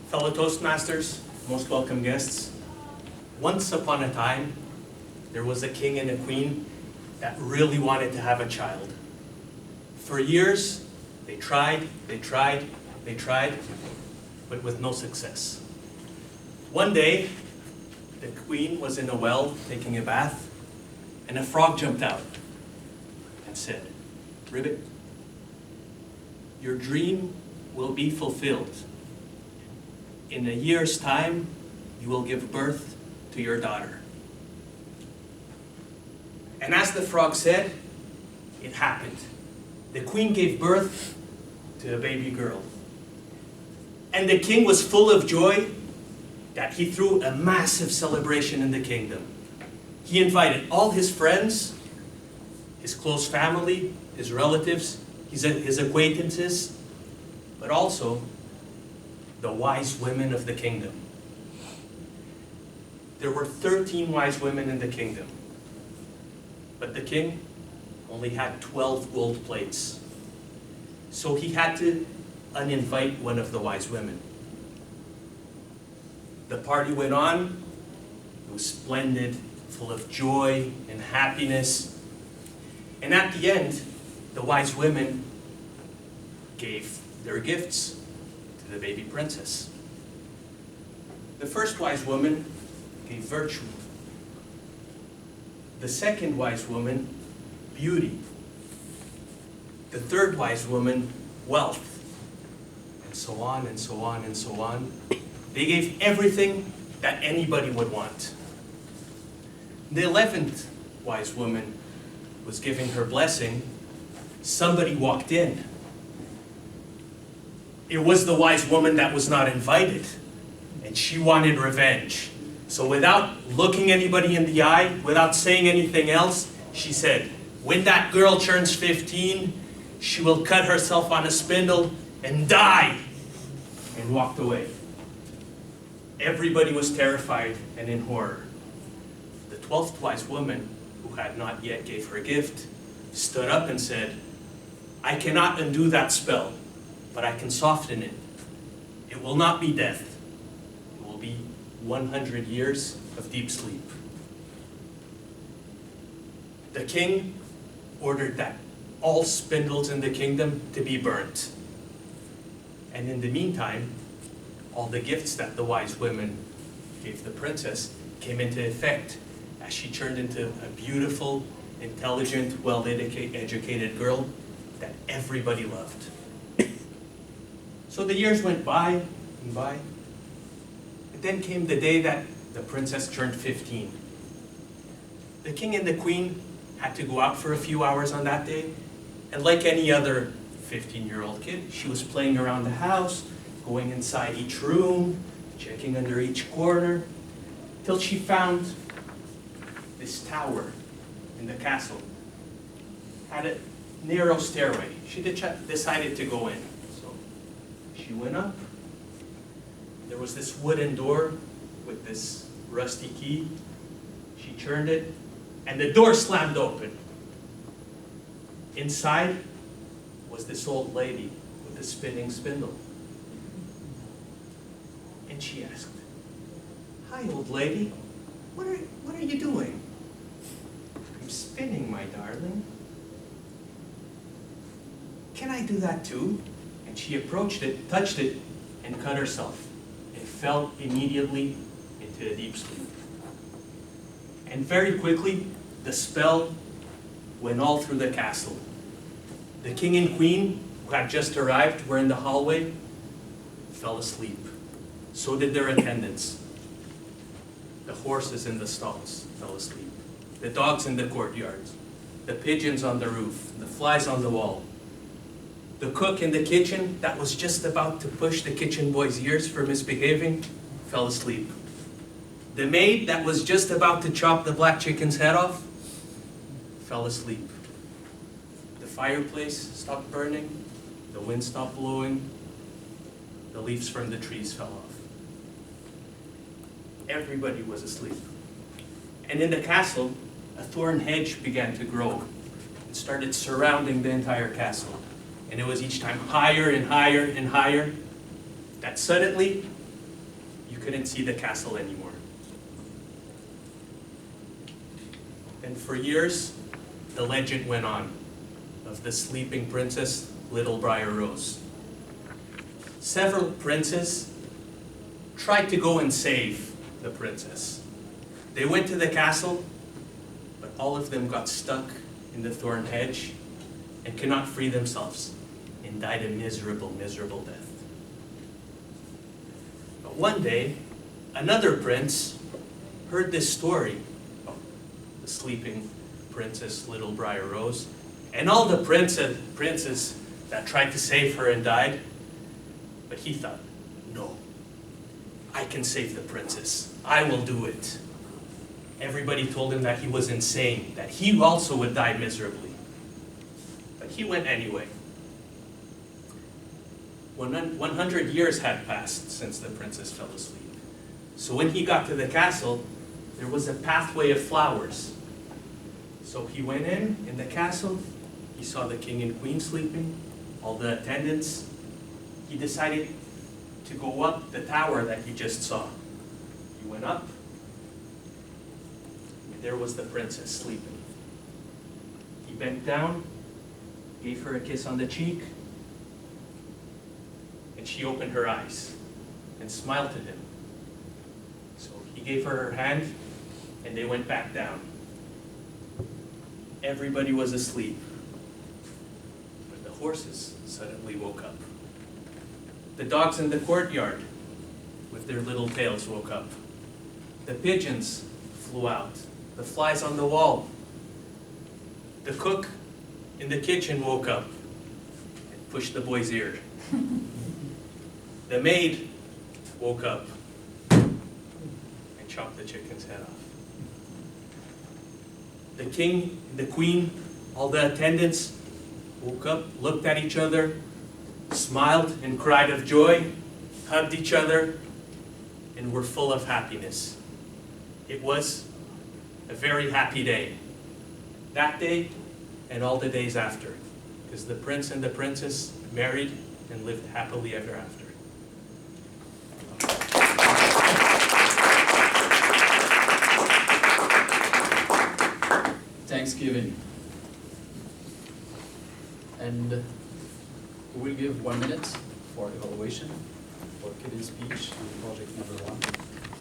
Fellow Toastmasters, most welcome guests. Once upon a time, there was a king and a queen that really wanted to have a child. For years, they tried, but with no success. One day, the queen was in a well taking a bath, and a frog jumped out and said, "Ribbit, your dream will be fulfilled. In a year's time, you will give birth to your daughter." And as the frog said, it happened. The queen gave birth to a baby girl. And the king was full of joy that he threw a massive celebration in the kingdom. He invited all his friends, his close family, his relatives, his acquaintances, but also the wise women of the kingdom. There were 13 wise women in the kingdom, but the king only had 12 gold plates. So he had to uninvite one of the wise women. The party went on. It was splendid, full of joy and happiness. And at the end, the wise women gave their gifts to the baby princess. The first wise woman gave virtue. The second wise woman, beauty. The third wise woman, wealth. And so on and so on and so on. They gave everything that anybody would want. The 11th wise woman was giving her blessing. Somebody walked in. It was the wise woman that was not invited, and she wanted revenge. So without looking anybody in the eye, without saying anything else, she said, "When that girl turns 15, she will cut herself on a spindle and die," and walked away. Everybody was terrified and in horror. The 12th wise woman, who had not yet gave her gift, stood up and said, "I cannot undo that spell, but I can soften it. It will not be death. It will be 100 years of deep sleep." The king ordered that all spindles in the kingdom to be burnt. And in the meantime, all the gifts that the wise women gave the princess came into effect as she turned into a beautiful, intelligent, well-educated girl that everybody loved. So the years went by and by. And then came the day that the princess turned 15. The king and the queen had to go out for a few hours on that day. And like any other 15-year-old kid, she was playing around the house, going inside each room, checking under each corner, till she found this tower in the castle. Had a narrow stairway. She decided to go in. So she went up. There was this wooden door with this rusty key. She turned it, and the door slammed open. Inside was this old lady with a spinning spindle. And she asked, "Hi, old lady. What are you doing?" "I'm spinning, my darling." "Can I do that too?" And she approached it, touched it, and cut herself. And fell immediately into a deep sleep. And very quickly, the spell went all through the castle. The king and queen, who had just arrived, were in the hallway, fell asleep. So did their attendants. The horses in the stalls fell asleep. The dogs in the courtyards. The pigeons on the roof. The flies on the wall. The cook in the kitchen that was just about to push the kitchen boy's ears for misbehaving fell asleep. The maid that was just about to chop the black chicken's head off fell asleep. The fireplace stopped burning. The wind stopped blowing. The leaves from the trees fell off. Everybody was asleep. And in the castle, a thorn hedge began to grow. It started surrounding the entire castle. And it was each time higher and higher and higher, that suddenly you couldn't see the castle anymore. And for years, the legend went on of the sleeping princess, Little Briar Rose. Several princes tried to go and save the princess. They went to the castle, but all of them got stuck in the thorn hedge and could not free themselves and died a miserable, miserable death. But one day, another prince heard this story of the sleeping princess, Little Briar Rose, and all the princes that tried to save her and died. But he thought, no, I can save the princess. I will do it. Everybody told him that he was insane, that he also would die miserably. But he went anyway. 100 years had passed since the princess fell asleep. So when he got to the castle, there was a pathway of flowers. So he went in the castle, he saw the king and queen sleeping, all the attendants. He decided to go up the tower that he just saw. He went up, and there was the princess sleeping. He bent down, gave her a kiss on the cheek, and she opened her eyes and smiled to him. So he gave her her hand, and they went back down. Everybody was asleep, but the horses suddenly woke up. The dogs in the courtyard with their little tails woke up. The pigeons flew out. The flies on the wall. The cook in the kitchen woke up and pushed the boy's ear. The maid woke up and chopped the chicken's head off. The king, the queen, all the attendants woke up, looked at each other, smiled and cried of joy, hugged each other, and were full of happiness. It was a very happy day. That day and all the days after, because the prince and the princess married and lived happily ever after. Thanksgiving. And we will give 1 minute for evaluation for Kevin's speech on project number 1.